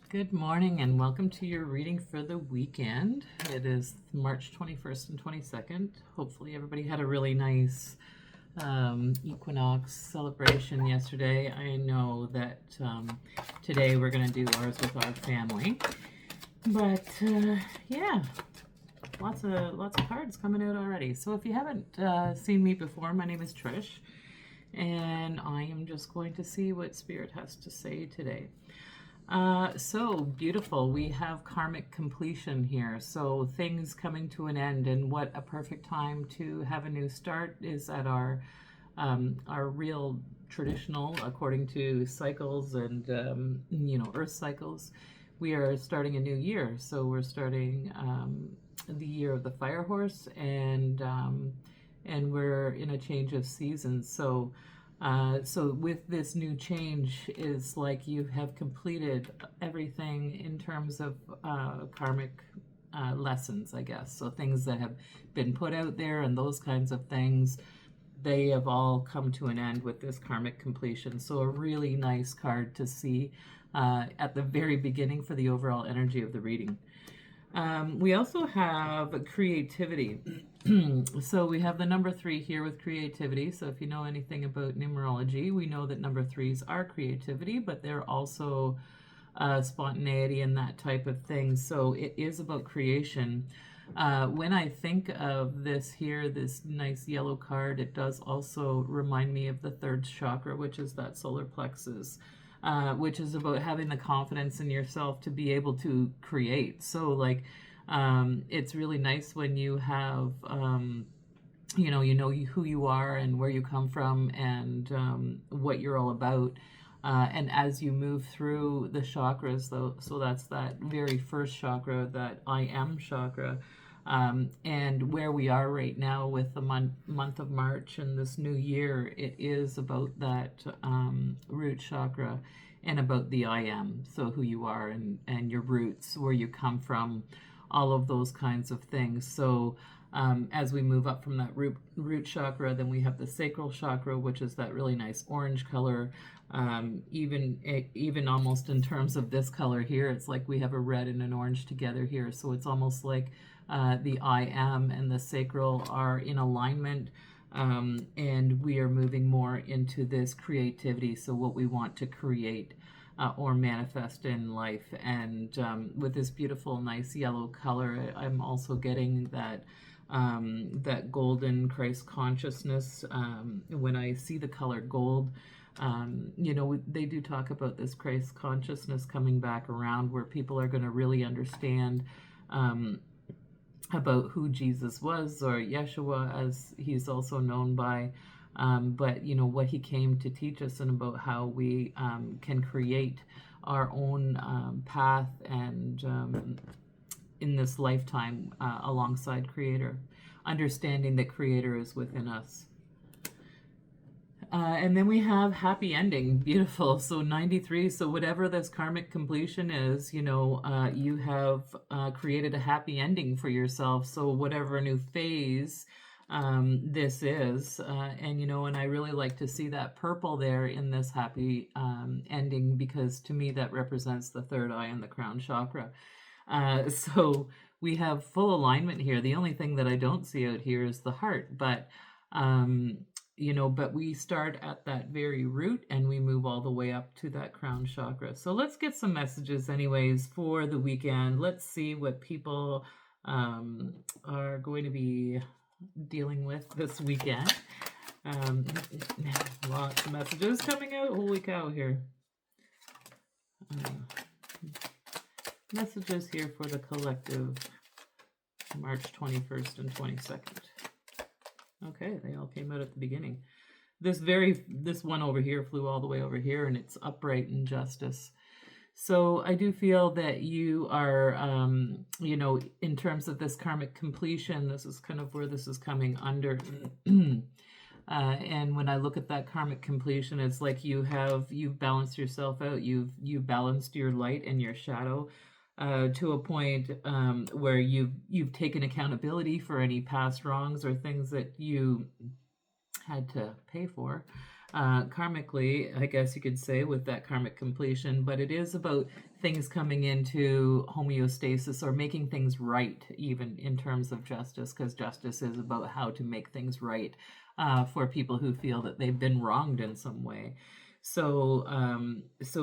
Good morning and welcome to your reading for the weekend. It is March 21st and 22nd. Hopefully everybody had a really nice equinox celebration yesterday. I know that today we're going to do ours with our family. But yeah, lots of cards coming out already. So if you haven't seen me before, my name is Trish, and I am just going to see what Spirit has to say today. So beautiful. We have karmic completion here. So things coming to an end, and what a perfect time to have a new start is at our real traditional, according to cycles and Earth cycles. We are starting a new year. So we're starting the year of the fire horse, and we're in a change of seasons. So with this new change, is like you have completed everything in terms of karmic lessons, I guess. So things that have been put out there and those kinds of things, they have all come to an end with this karmic completion. So a really nice card to see at the very beginning for the overall energy of the reading. We also have creativity. So we have the number 3 here with creativity. So if you know anything about numerology, we know that number 3s are creativity, but they're also spontaneity and that type of thing. So it is about creation. When I think of this here, this nice yellow card, it does also remind me of the 3rd chakra, which is that solar plexus. Which is about having the confidence in yourself to be able to create. So like it's really nice when you have you know who you are and where you come from and what you're all about. And as you move through the chakras, though, so that's that very first chakra, that I am chakra. And where we are right now with the month of March and this new year, it is about that root chakra and about the I am, so who you are and your roots, where you come from, all of those kinds of things. So as we move up from that root chakra, then we have the sacral chakra, which is that really nice orange color. Even almost in terms of this color here, it's like we have a red and an orange together here. So it's almost like the I am and the sacral are in alignment, and we are moving more into this creativity. So what we want to create or manifest in life. And with this beautiful, nice yellow color, I'm also getting that that golden Christ consciousness. When I see the color gold, they do talk about this Christ consciousness coming back around, where people are going to really understand about who Jesus was, or Yeshua as he's also known by, but what he came to teach us, and about how we can create our own path and in this lifetime alongside Creator, understanding that Creator is within us. And then we have happy ending. Beautiful. So 93. So whatever this karmic completion is, you have created a happy ending for yourself. So whatever new phase this is, and I really like to see that purple there in this happy ending, because to me that represents the 3rd eye and the crown chakra. So we have full alignment here. The only thing that I don't see out here is the heart, but but we start at that very root and we move all the way up to that crown chakra. So let's get some messages anyways for the weekend. Let's see what people are going to be dealing with this weekend. Lots of messages coming out. Holy cow here. Messages here for the collective, March 21st and 22nd. Okay, they all came out at the beginning. This one over here flew all the way over here, and it's upright injustice. So I do feel that you are, in terms of this karmic completion, this is kind of where this is coming under. And when I look at that karmic completion, it's like you've balanced yourself out. You've balanced your light and your shadow to a point where you've taken accountability for any past wrongs or things that you had to pay for. karmically, I guess you could say, with that karmic completion, but it is about things coming into homeostasis or making things right, even in terms of justice, because justice is about how to make things right for people who feel that they've been wronged in some way. So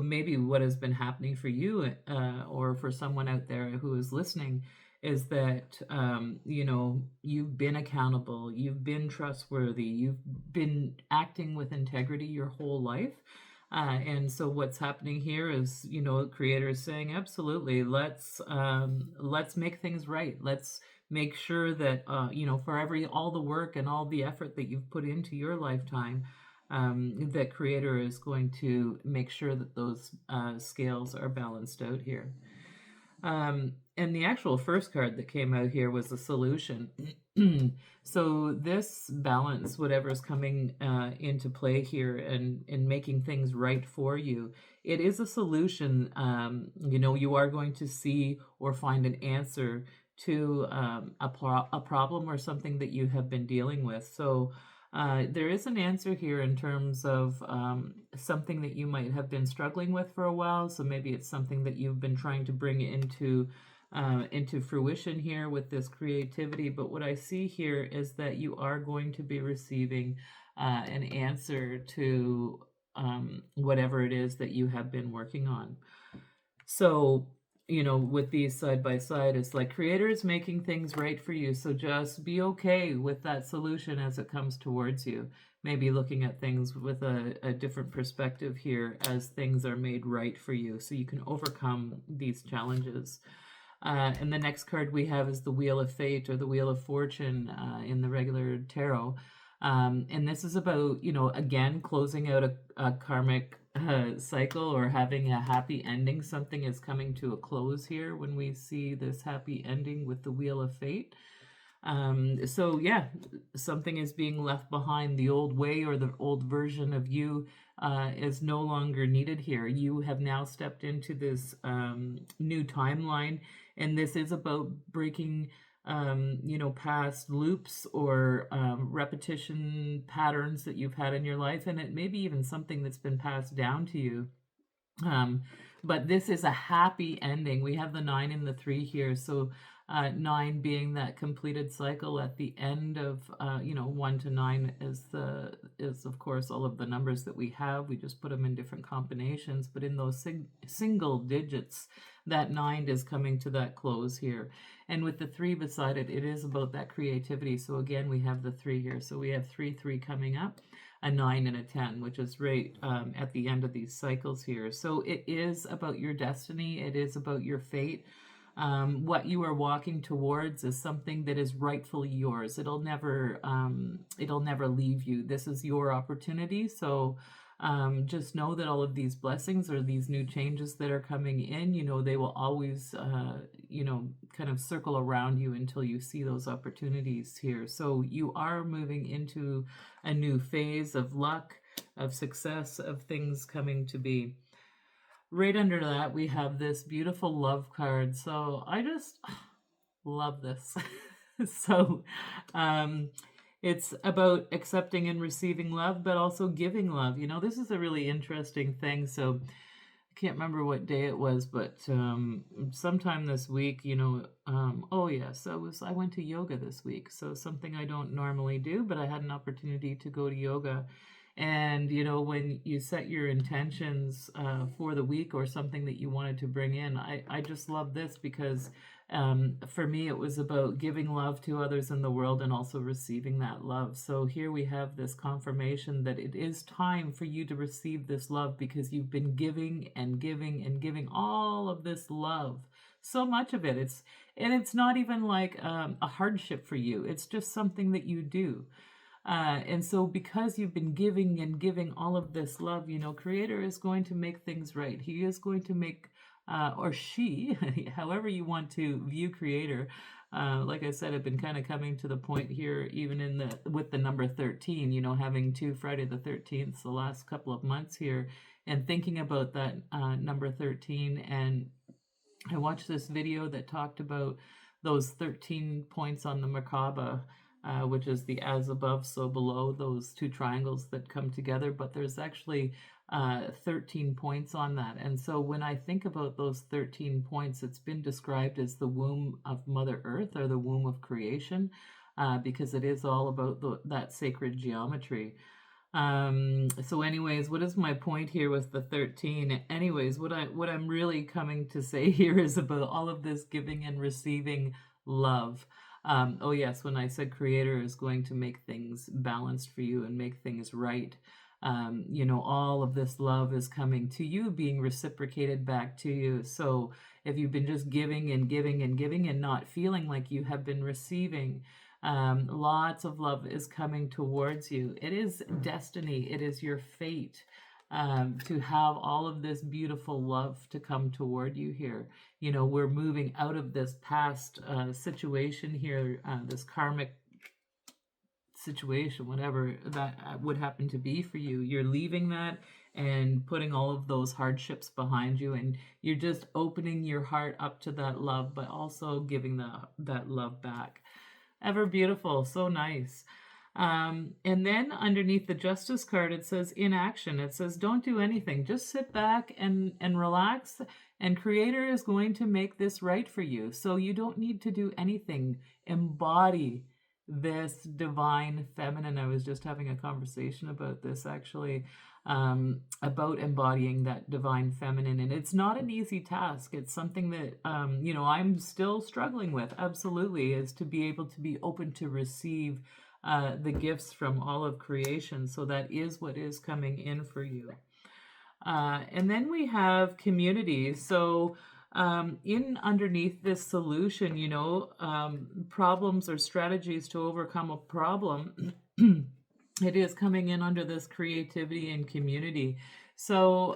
maybe what has been happening for you, or for someone out there who is listening, is that you've been accountable, you've been trustworthy, you've been acting with integrity your whole life. And so what's happening here is, Creator is saying, absolutely, let's make things right. Let's make sure that for all the work and all the effort that you've put into your lifetime, that Creator is going to make sure that those scales are balanced out here. And the actual first card that came out here was a solution. So this balance, whatever's coming into play here and making things right for you, it is a solution. You are going to see or find an answer to a problem or something that you have been dealing with. So there is an answer here in terms of something that you might have been struggling with for a while. So maybe it's something that you've been trying to bring into fruition here with this creativity. But what I see here is that you are going to be receiving an answer to whatever it is that you have been working on. So, with these side by side, it's like Creator is making things right for you. So just be okay with that solution as it comes towards you. Maybe looking at things with a different perspective here as things are made right for you so you can overcome these challenges. And the next card we have is the Wheel of Fate, or the Wheel of Fortune in the regular tarot. And this is about, again, closing out a karmic cycle or having a happy ending. Something is coming to a close here when we see this happy ending with the Wheel of Fate. So yeah, something is being left behind. The old way or the old version of you is no longer needed here. You have now stepped into this new timeline, and this is about breaking past loops or repetition patterns that you've had in your life, and it may be even something that's been passed down to you. But this is a happy ending. We have the 9 and the 3 here. So 9 being that completed cycle at the end of 1 to 9 is of course all of the numbers that we have. We just put them in different combinations, but in those single digits, that 9 is coming to that close here. And with the 3 beside it, it is about that creativity. So again, we have the 3 here. So we have 3 coming up, a 9 and a 10, which is right at the end of these cycles here. So it is about your destiny. It is about your fate. What you are walking towards is something that is rightfully yours. It'll never leave you. This is your opportunity. So just know that all of these blessings or these new changes that are coming in, they will always, kind of circle around you until you see those opportunities here. So you are moving into a new phase of luck, of success, of things coming to be. Right under that, we have this beautiful love card. So I just love this. So it's about accepting and receiving love, but also giving love. This is a really interesting thing. So I can't remember what day it was, but sometime this week, oh yes, I went to yoga this week. So something I don't normally do, but I had an opportunity to go to yoga. And, when you set your intentions for the week or something that you wanted to bring in, I just love this because for me, it was about giving love to others in the world and also receiving that love. So here we have this confirmation that it is time for you to receive this love because you've been giving and giving and giving all of this love. So much of it. It's not even like a hardship for you. It's just something that you do. And so because you've been giving and giving all of this love, Creator is going to make things right. He is going to make, or she, however you want to view Creator. Like I said, I've been kind of coming to the point here, even with the number 13, having 2 Friday the 13th, the last couple of months here, and thinking about that number 13. And I watched this video that talked about those 13 points on the Merkaba. which is the as above, so below, those two triangles that come together. But there's actually 13 points on that. And so when I think about those 13 points, it's been described as the womb of Mother Earth, or the womb of creation, because it is all about that sacred geometry. So anyways, what is my point here with the 13? Anyways, what I'm really coming to say here is about all of this giving and receiving love. Oh yes, when I said Creator is going to make things balanced for you and make things right, all of this love is coming to you, being reciprocated back to you. So if you've been just giving and giving and giving and not feeling like you have been receiving, lots of love is coming towards you. It is destiny. It is your fate to have all of this beautiful love to come toward you here. We're moving out of this past situation here, this karmic situation, whatever that would happen to be for you. You're leaving that and putting all of those hardships behind you, and you're just opening your heart up to that love, but also giving that love back. Ever beautiful, so nice. And then underneath the Justice card, it says inaction. It says don't do anything. Just sit back and relax, and Creator is going to make this right for you. So you don't need to do anything. Embody this divine feminine. I was just having a conversation about this, actually, about embodying that divine feminine. And it's not an easy task. It's something that, I'm still struggling with, absolutely, is to be able to be open to receive the gifts from all of creation. So that is what is coming in for you. And then we have community. So in underneath this solution, problems or strategies to overcome a problem, it is coming in under this creativity and community. So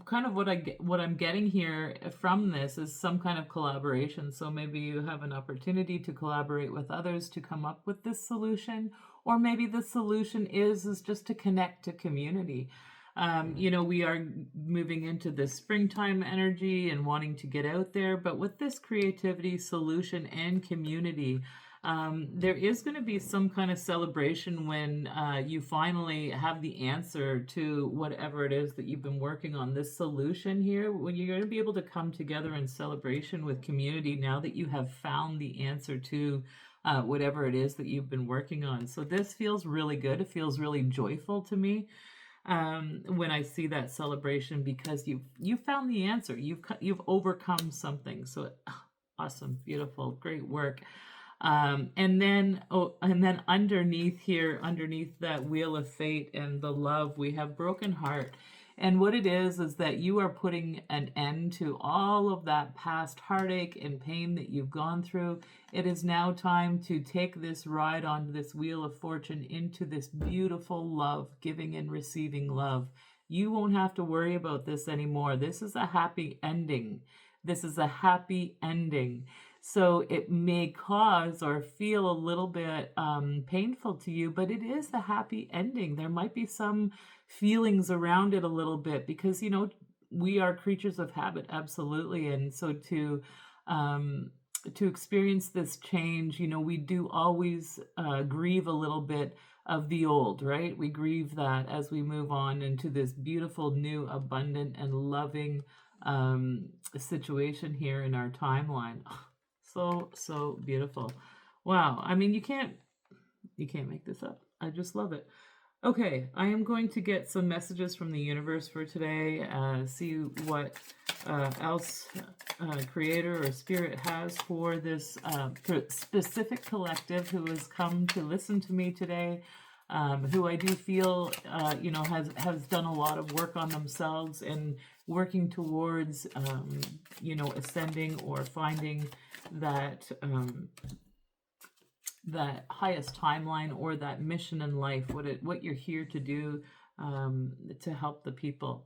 kind of what I'm getting here from this is some kind of collaboration. So maybe you have an opportunity to collaborate with others to come up with this solution, or maybe the solution is just to connect to community. We are moving into this springtime energy and wanting to get out there, but with this creativity, solution, and community, there is going to be some kind of celebration when you finally have the answer to whatever it is that you've been working on. This solution here, when you're going to be able to come together in celebration with community now that you have found the answer to whatever it is that you've been working on. So this feels really good. It feels really joyful to me when I see that celebration, because you've found the answer. You've overcome something. So awesome, beautiful, great work. And then underneath that wheel of fate and the love, we have broken heart. And what it is that you are putting an end to all of that past heartache and pain that you've gone through. It is now time to take this ride on this wheel of fortune into this beautiful love, giving and receiving love. You won't have to worry about this anymore. This is a happy ending. This is a happy ending. So it may cause or feel a little bit painful to you, but it is a happy ending. There might be some feelings around it a little bit, because we are creatures of habit, absolutely. And so to experience this change, we do always grieve a little bit of the old, right? We grieve that as we move on into this beautiful, new, abundant, and loving situation here in our timeline. So beautiful. Wow. I mean, you can't make this up. I just love it. Okay, I am going to get some messages from the universe for today, see what else Creator or Spirit has for this specific collective who has come to listen to me today, who I do feel, has done a lot of work on themselves and working towards, ascending or finding that that highest timeline or that mission in life, what you're here to do to help the people.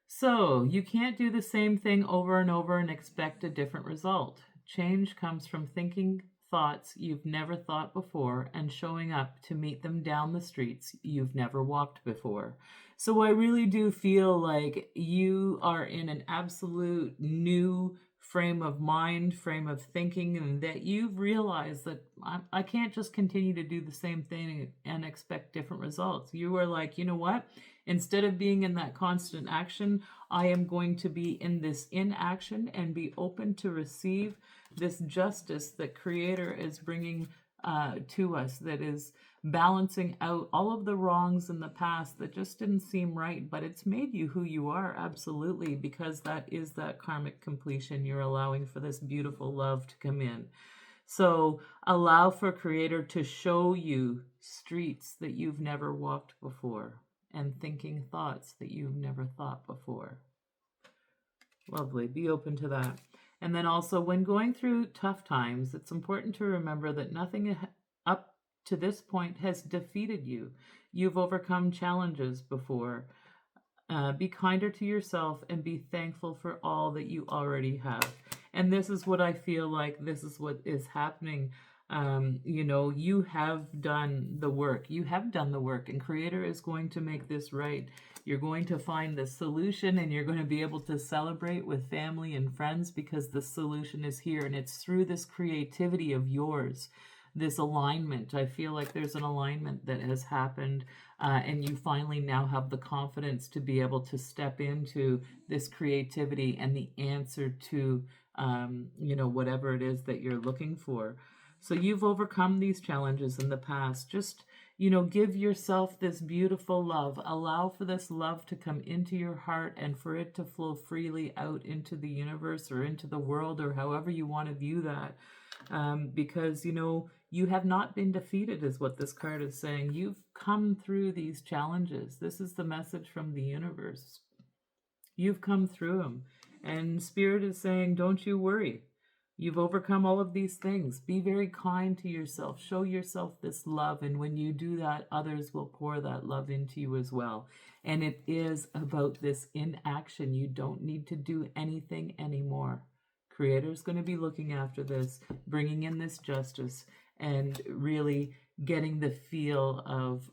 So you can't do the same thing over and over and expect a different result. Change comes from thinking thoughts you've never thought before and showing up to meet them down the streets you've never walked before. So I really do feel like you are in an absolute new frame of mind, frame of thinking, and that you've realized that I can't just continue to do the same thing and expect different results. You are like, you know what? Instead of being in that constant action, I am going to be in this inaction and be open to receive this justice that Creator is bringing to us, that is balancing out all of the wrongs in the past that just didn't seem right, but it's made you who you are, absolutely, because that is that karmic completion. You're allowing for this beautiful love to come in. So allow for Creator to show you streets that you've never walked before and thinking thoughts that you've never thought before. Lovely. Be open to that. And then also, when going through tough times, it's important to remember that nothing up to this point has defeated you. You've overcome challenges before. Be kinder to yourself and be thankful for all that you already have. And this is what I feel like this is what is happening. You have done the work. You have done the work, and Creator is going to make this right. You're going to find the solution, and you're going to be able to celebrate with family and friends because the solution is here, and it's through this creativity of yours, this alignment. I feel like there's an alignment that has happened, and you finally now have the confidence to be able to step into this creativity and the answer to, whatever it is that you're looking for. So you've overcome these challenges in the past. Just, give yourself this beautiful love. Allow for this love to come into your heart and for it to flow freely out into the universe or into the world, or however you want to view that. Because, you have not been defeated, is what this card is saying. You've come through these challenges. This is the message from the universe. You've come through them. And Spirit is saying, don't you worry. You've overcome all of these things. Be very kind to yourself. Show yourself this love. And when you do that, others will pour that love into you as well. And it is about this inaction. You don't need to do anything anymore. Creator's going to be looking after this, bringing in this justice, and really getting the feel of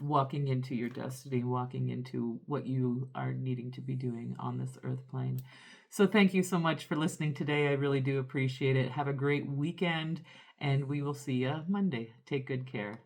walking into your destiny, walking into what you are needing to be doing on this earth plane. So thank you so much for listening today. I really do appreciate it. Have a great weekend, and we will see you Monday. Take good care.